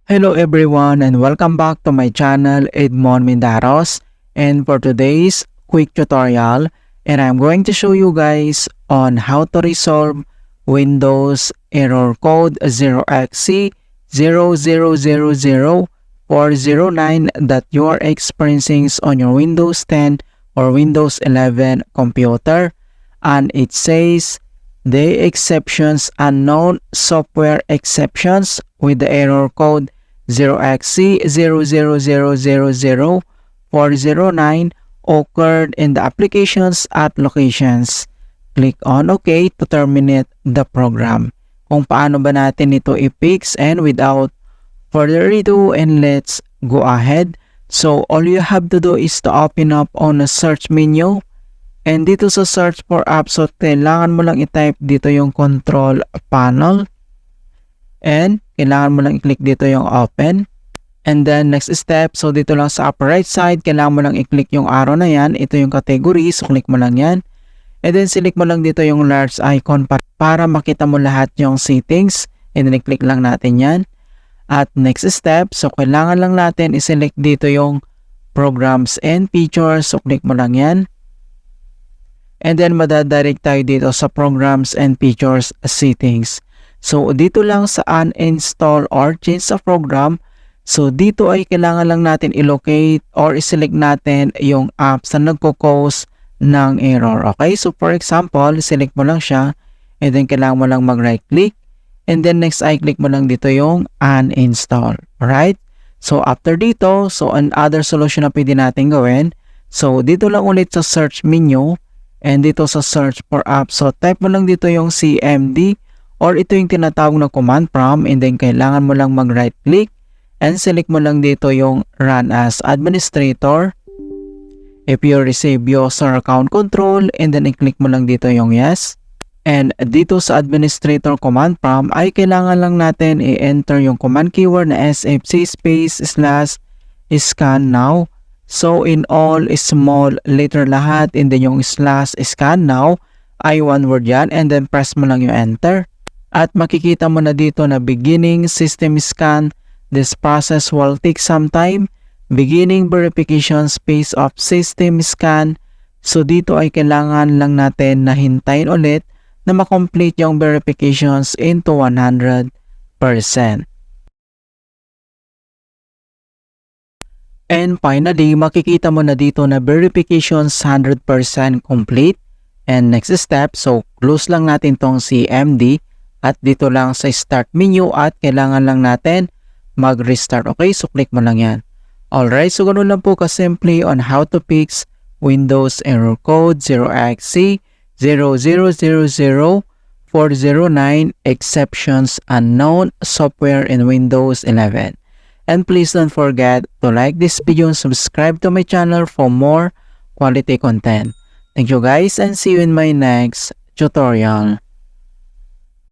Hello everyone and welcome back to my channel Edmond Mindaros, and for today's quick tutorial, and I'm going to show you guys on how to resolve Windows error code 0xC0000409 that you are experiencing on your Windows 10 or Windows 11 computer, and it says the exceptions unknown software exceptions with the error code 0xC0000409 occurred in the applications at locations. Click on OK to terminate the program. Kung paano ba natin ito i-fix, and without further ado, and let's go ahead. So all you have to do is to open up on the search menu. And dito sa search for apps, so kailangan mo lang i-type dito yung control panel. And kailangan mo lang i-click dito yung open. And then next step, so dito lang sa upper right side, kailangan mo lang i-click yung arrow na yan. Ito yung category, so click mo lang yan. And then select mo lang dito yung large icon para makita mo lahat yung settings. And then i-click lang natin yan. At next step, so kailangan lang natin i-select dito yung programs and features. So click mo lang yan. And then madadirect tayo dito sa programs and features settings. So dito lang sa uninstall or change sa program, so dito ay kailangan lang natin i-locate or i-select natin yung apps na nagko-cause ng error. Okay, so for example, select mo lang siya, and then kailangan mo lang mag-right click, and then next ay click mo lang dito yung uninstall. Alright, so after dito, so another solution na pwede natin gawin, so dito lang ulit sa search menu, and dito sa search for apps, so type mo lang dito yung CMD, or ito yung tinatawag na command prompt, and then kailangan mo lang mag-right click and select mo lang dito yung run as administrator. If you receive user account control, and then i-click mo lang dito yung yes. And dito sa administrator command prompt ay kailangan lang natin i-enter yung command keyword na sfc /scan now. So in all small letter lahat, and then yung /scan now ay one word yan, and then press mo lang yung enter. At makikita mo na dito na beginning system scan. This process will take some time. Beginning verification space of system scan. So dito ay kailangan lang natin na hintayin ulit na makomplete yung verifications into 100%. And finally, makikita mo na dito na verifications 100% complete. And next step, so close lang natin tong CMD. At dito lang sa start menu at kailangan lang natin mag-restart. Okay, so click mo lang yan. Alright, so ganun lang po kasimple on how to fix Windows error code 0xC0000409 exceptions unknown software in Windows 11. And please don't forget to like this video and subscribe to my channel for more quality content. Thank you guys, and see you in my next tutorial.